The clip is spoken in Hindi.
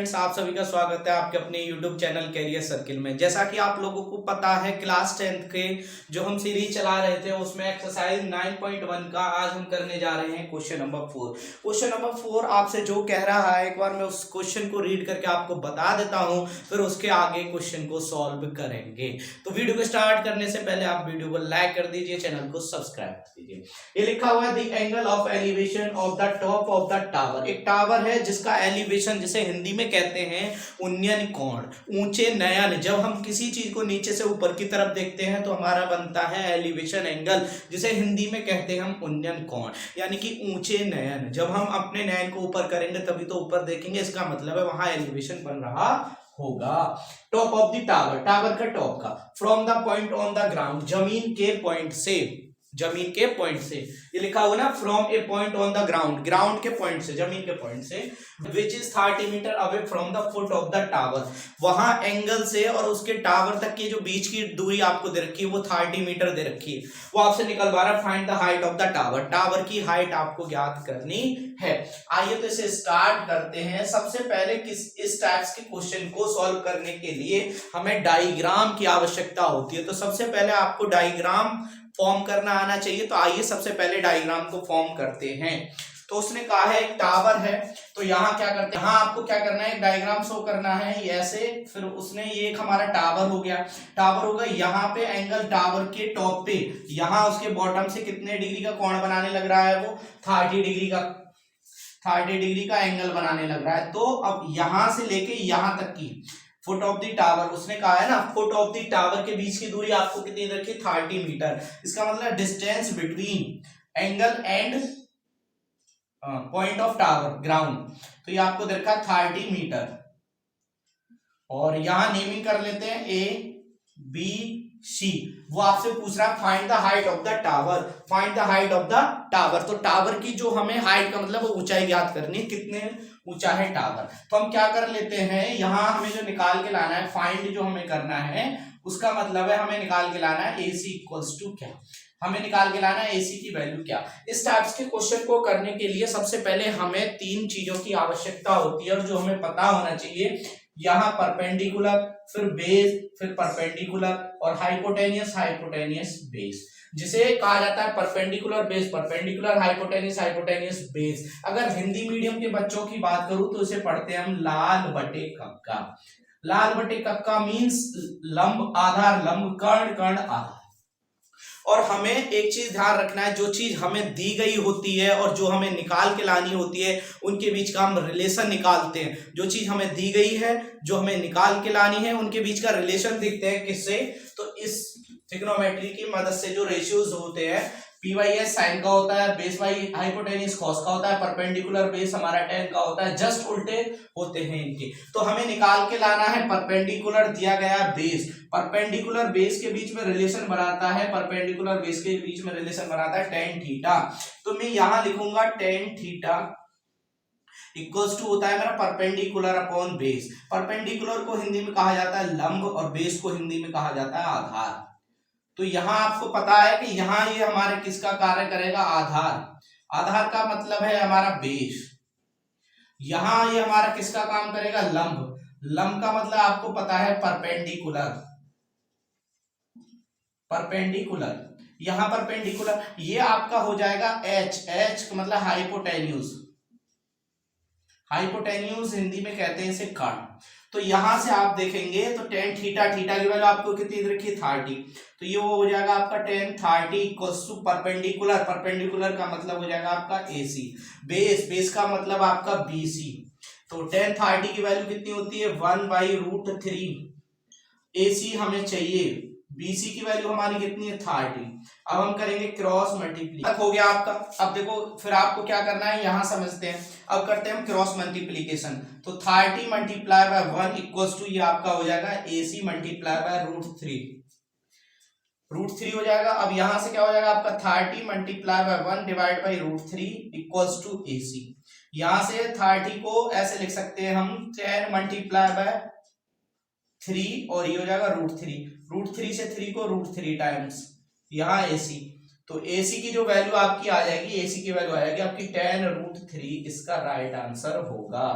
फ्रेंड्स, आप सभी का स्वागत है आपके अपने YouTube चैनल कैरियर सर्किल में। जैसा कि आप लोगों को पता है, क्लास 10th के जो हम सीरीज चला रहे थे उसमें एक्सरसाइज 9.1 का आज हम करने जा रहे हैं क्वेश्चन नंबर 4। क्वेश्चन नंबर 4 आपसे जो कह रहा है, एक बार मैं उस क्वेश्चन को रीड करके आपको बता देता हूं, फिर उसके आगे क्वेश्चन को सॉल्व करेंगे। तो वीडियो को स्टार्ट करने से पहले आप वीडियो को लाइक कर दीजिए, चैनल को सब्सक्राइब कर दीजिए। ये लिखा हुआ है the angle of elevation of the top of the tower. एक टावर है जिसका एलिवेशन जिसे हिंदी में कहते हैं उन्नयन कोण, ऊंचे नयन। जब हम किसी चीज को नीचे से ऊपर की तरफ देखते हैं तो हमारा बनता है एलिवेशन एंगल, जिसे हिंदी में कहते हैं हम उन्नयन कोण, यानी कि ऊंचे नयन। जब हम अपने नयन को ऊपर करेंगे तभी तो ऊपर देखेंगे, इसका मतलब है वहां एलिवेशन बन रहा होगा। Top of the tower, tower का टॉप का। From the point on the ground, जमीन के पॉइंट से, जमीन के पॉइंट से। ये लिखा हुआ ना, from a point on the ground, ground के पॉइंट से, जमीन के पॉइंट से, which is 30 metre away from the foot of the tower. वहां एंगल से और उसके टावर तक की जो बीच की दूरी आपको दे रखी है वो 30 मीटर दे रखी है। वो आपसे निकलवा रहा है find the height of the tower, tower की हाइट आपको ज्ञात करनी है। आइए तो इसे स्टार्ट करते हैं। सबसे पहले इस टाइप्स के क्वेश्चन को सॉल्व करने के लिए हमें डायग्राम की आवश्यकता होती है। तो सबसे पहले आपको डायग्राम फॉर्म करना आना चाहिए। तो आइए सबसे पहले डायग्राम को फॉर्म करते हैं। तो उसने कहा है एक टावर है, तो यहाँ क्या करते हैं, यहाँ आपको क्या करना है, एक डायग्राम शो करना है ऐसे। फिर उसने ये एक हमारा टावर हो गया, टावर होगा यहाँ पे एंगल टावर के टॉप पे, यहाँ उसके बॉटम से कितने डिग्री का कोण बनाने लग रहा है, वो 30 डिग्री का, 30 डिग्री का एंगल बनाने लग रहा है। तो अब यहां से लेके यहां तक की फुट ऑफ द टावर, उसने कहा है ना फुट ऑफ द टावर के बीच की दूरी आपको कितनी रखी, 30 मीटर। इसका मतलब distance between angle and point of tower ground, तो ये आपको दे रखा 30 मीटर। और यहां नेमिंग कर लेते हैं ए बी सी। वो आपसे पूछ रहा है find the height of the tower, find the height of the tower. तो टावर की जो हमें हाइट का मतलब ऊंचाई ज्ञात करनी है, कितने ऊंचा है टावर। तो हम क्या कर लेते हैं, यहां हमें जो निकाल के लाना है, फाइंड जो हमें करना है, उसका मतलब है हमें निकाल के लाना है AC इक्वल्स टू क्या, हमें निकाल के लाना है AC की वैल्यू क्या। इस टाइप्स के क्वेश्चन को करने के लिए सबसे पहले हमें 3 चीजों की आवश्यकता होती है और जो हमें पता होना चाहिए। यहाँ परपेंडिकुलर, फिर बेस, फिर परपेंडिकुलर और हाइपोटेनियस, हाइपोटेनियस बेस, जिसे कहा जाता है perpendicular base, perpendicular, hypotenuse, hypotenuse base. अगर हिंदी मीडियम के बच्चों की बात करूं तो इसे पढ़ते हैं हम लाल बटे कक्का। लाल बटे कक्का मींस लंब आधार, लंब कर्ण, कर्ण आधार। और हमें एक चीज ध्यान रखना है, जो चीज हमें दी गई होती है और जो हमें निकाल के लानी होती है उनके बीच का हम रिलेशन निकालते हैं। जो चीज हमें दी गई है, जो हमें निकाल के लानी है, उनके बीच का रिलेशन देखते हैं किससे, तो इस ट्रिग्नोमेट्री की मदद से। जो रेशियोज होते हैं, पी बाई एस साइन का होता है, बेस बाई हाइपोटेनियस कॉस का होता है, परपेंडिकुलर बेस हमारा टेन का होता है, जस्ट उल्टे होते हैं इनके। तो हमें निकाल के लाना है परपेंडिकुलर दिया गया बेस, परपेंडिकुलर बेस के बीच में रिलेशन बनाता है, परपेंडिकुलर बेस के बीच में रिलेशन बनाता है टेन थीटा। तो मैं यहां लिखूंगा टेन थीटा इक्वल्स टू होता है मेरा परपेंडिकुलर अपॉन बेस। परपेंडिकुलर को हिंदी में कहा जाता है लंब और बेस को हिंदी में कहा जाता है आधार। तो यहां आपको पता है कि यहां ये हमारे किसका कार्य करेगा, आधार। आधार का मतलब है हमारा बेस। यहां ये हमारा किसका काम करेगा, लंब। लंब का मतलब आपको पता है परपेंडिकुलर, परपेंडिकुलर। यहां परपेंडिकुलर, ये आपका हो जाएगा एच, एच का मतलब हाइपोटेन्यूज, हाइपोटेन्यूज हिंदी में कहते हैं इसे कर्ण। तो यहां से आप देखेंगे तो टेन थीटा, थीटा की वैल्यू आपको कितनी रखी, 30। तो ये वो हो जाएगा आपका tan 30 equals to perpendicular, perpendicular का मतलब हो जाएगा आपका AC। बेस, बेस का मतलब आपका BC। तो टेन 30 की वैल्यू कितनी होती है, 1/√3। AC हमें चाहिए, BC की वैल्यू हमारी कितनी है, 30। अब हम करेंगे क्रॉस मल्टीप्लिकेशन, हो गया आपका। अब देखो फिर आपको क्या करना है, यहां समझते हैं। अब करते हैं हम क्रॉस मल्टीप्लिकेशन। तो 30 मल्टीप्लाई बाय 1 इक्वल्स टू ये आपका हो जाएगा AC मल्टीप्लाई बाय √3, √3 हो जाएगा। अब यहां से क्या हो जाएगा आपका 30 multiply by 1 divide by √3 equals to AC। यहां से 30 को ऐसे लिख सकते हैं हम 10 मल्टीप्लाई बाय 3 और ये हो जाएगा √3, √3 से 3 को √3 टाइम्स यहाँ AC। तो AC की जो वैल्यू आपकी आ जाएगी, AC की वैल्यू आ जाएगी आपकी 10√3, इसका राइट आंसर होगा।